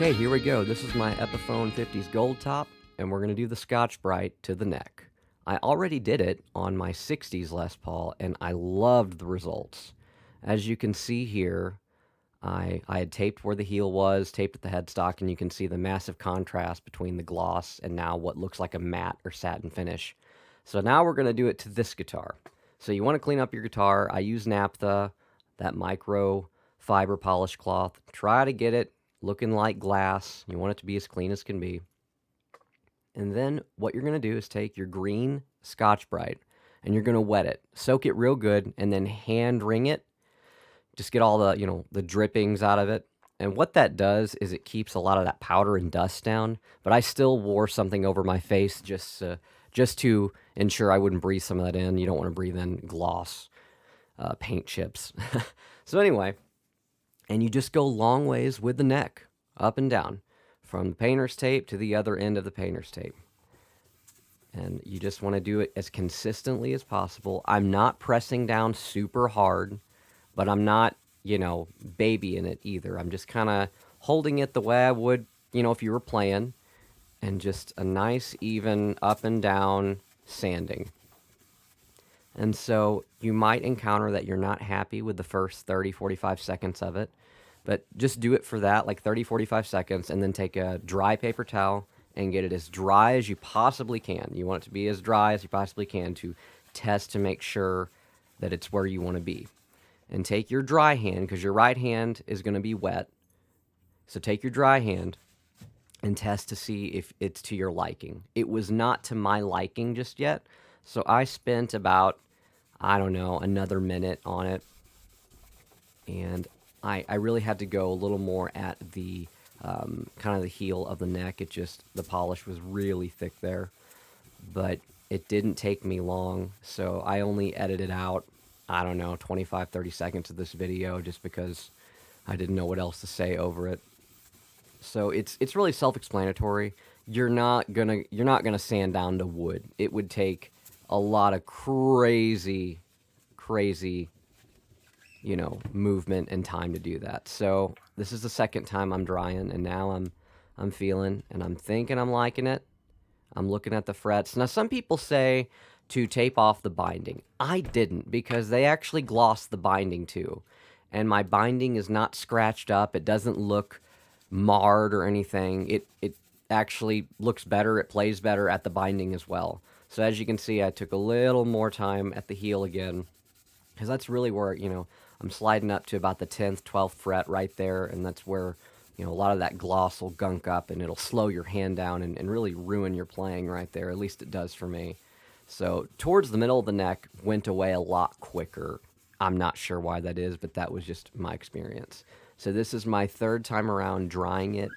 Okay, here we go. This is my Epiphone 50s Goldtop, and we're going to do the Scotch Brite to the neck. I already did it on my 60s Les Paul, and I loved the results. As you can see here, I had taped where the heel was, taped at the headstock, and you can see the massive contrast between the gloss and now what looks like a matte or satin finish. So now we're going to do it to this guitar. So you want to clean up your guitar. I use naphtha, that micro fiber polish cloth. Try to get it looking like glass. You want it to be as clean as can be. And then what you're going to do is take your green Scotch Brite and you're going to wet it. Soak it real good and then hand wring it. Just get all the, the drippings out of it. And what that does is it keeps a lot of that powder and dust down. But I still wore something over my face just to ensure I wouldn't breathe some of that in. You don't want to breathe in gloss, paint chips. So anyway, and you just go long ways with the neck, up and down, from the painter's tape to the other end of the painter's tape. And you just want to do it as consistently as possible. I'm not pressing down super hard, but I'm not, babying it either. I'm just kind of holding it the way I would, if you were playing, and just a nice, even up and down sanding. And so you might encounter that you're not happy with the first 30, 45 seconds of it, but just do it for that, like 30, 45 seconds, and then take a dry paper towel and get it as dry as you possibly can. You want it to be as dry as you possibly can to test to make sure that it's where you want to be. And take your dry hand, because your right hand is going to be wet. So take your dry hand and test to see if it's to your liking. It was not to my liking just yet, so I spent about, another minute on it. And I really had to go a little more at the kind of the heel of the neck. The polish was really thick there. But it didn't take me long, so I only edited out, 25, 30 seconds of this video just because I didn't know what else to say over it. So it's really self-explanatory. You're not gonna sand down to wood. It would take a lot of crazy, movement and time to do that. So this is the second time I'm drying, and now I'm feeling, and I'm thinking I'm liking it. I'm looking at the frets. Now, some people say to tape off the binding. I didn't, because they actually glossed the binding too. And my binding is not scratched up. It doesn't look marred or anything. It actually looks better. It plays better at the binding as well. So as you can see, I took a little more time at the heel again, because that's really where, I'm sliding up to about the 10th, 12th fret right there, and that's where, a lot of that gloss will gunk up, and it'll slow your hand down and really ruin your playing right there. At least it does for me. So towards the middle of the neck went away a lot quicker. I'm not sure why that is, but that was just my experience. So this is my third time around drying it.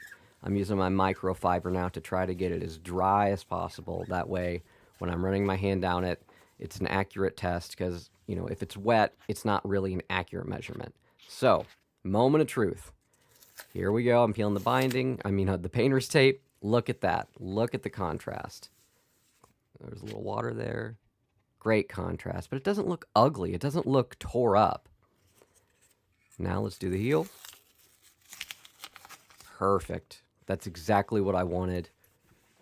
I'm using my microfiber now to try to get it as dry as possible. That way, when I'm running my hand down it, it's an accurate test, because, if it's wet, it's not really an accurate measurement. So, moment of truth. Here we go. I'm peeling the binding. The painter's tape. Look at that. Look at the contrast. There's a little water there. Great contrast, but it doesn't look ugly. It doesn't look tore up. Now let's do the heel. Perfect. That's exactly what I wanted.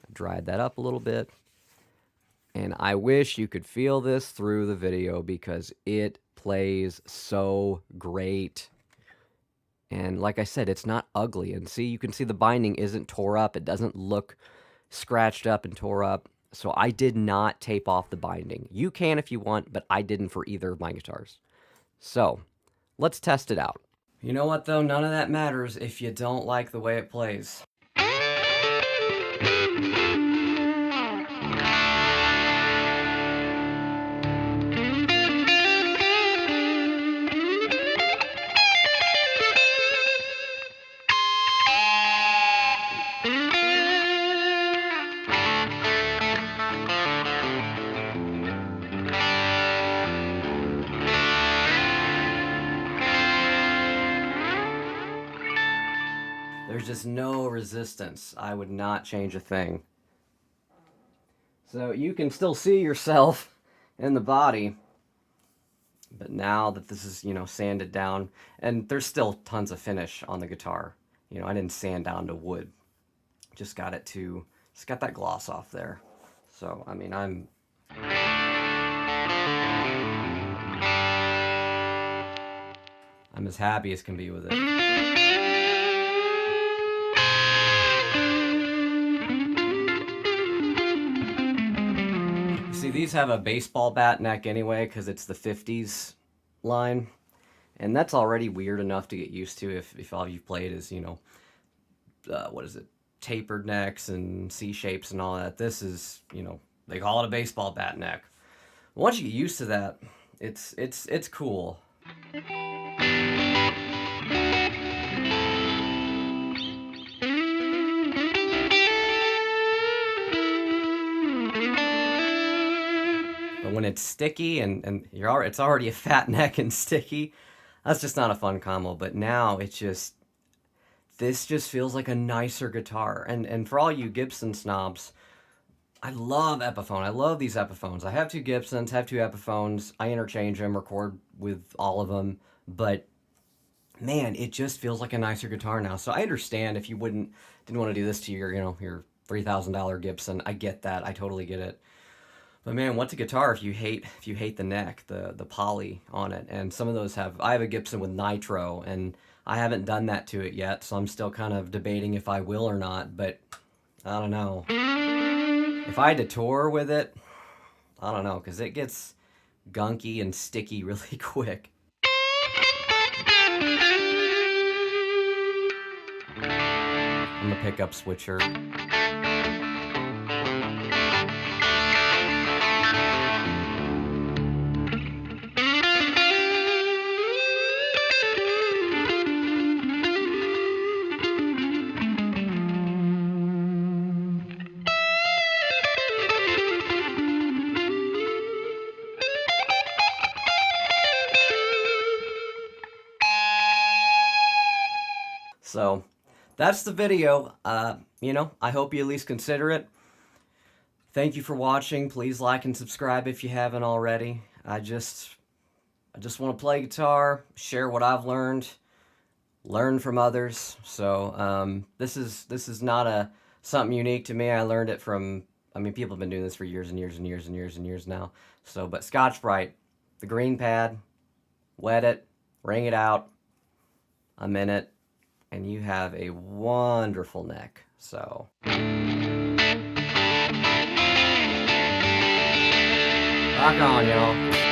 I dried that up a little bit. And I wish you could feel this through the video, because it plays so great. And like I said, it's not ugly. And see, you can see the binding isn't tore up. It doesn't look scratched up and tore up. So I did not tape off the binding. You can if you want, but I didn't for either of my guitars. So let's test it out. You know what, though? None of that matters if you don't like the way it plays. There's just no resistance. I would not change a thing. So you can still see yourself in the body, but now that this is, sanded down, and there's still tons of finish on the guitar. You know, I didn't sand down to wood. Just got that gloss off there. So, I mean, I'm as happy as can be with it. See, these have a baseball bat neck anyway because it's the 50s line. And that's already weird enough to get used to if all you've played is, you know, what is it, tapered necks and C shapes and all that. This is, you know, they call it a baseball bat neck. Once you get used to that, it's cool. But when it's sticky and it's already a fat neck and sticky, that's just not a fun combo. But now this just feels like a nicer guitar. And for all you Gibson snobs, I love Epiphone. I love these Epiphones. I have two Gibsons, have two Epiphones. I interchange them, record with all of them. But man, it just feels like a nicer guitar now. So I understand if you didn't want to do this to your, you know, your $3,000 Gibson. I get that. I totally get it. But man, what's a guitar if you hate the neck, the poly on it? And some of those I have a Gibson with nitro, and I haven't done that to it yet, so I'm still kind of debating if I will or not, but I don't know. If I had to tour with it, I don't know, because it gets gunky and sticky really quick. I'm a pickup switcher. So that's the video. You know, I hope you at least consider it. Thank you for watching. Please like and subscribe if you haven't already. I just want to play guitar, share what I've learned, learn from others. So this is not something unique to me. I learned it from, I mean, people have been doing this for years and years and years and years and years now. So, but Scotch Brite, the green pad, wet it, wring it out, a minute, and you have a wonderful neck. So rock on, y'all.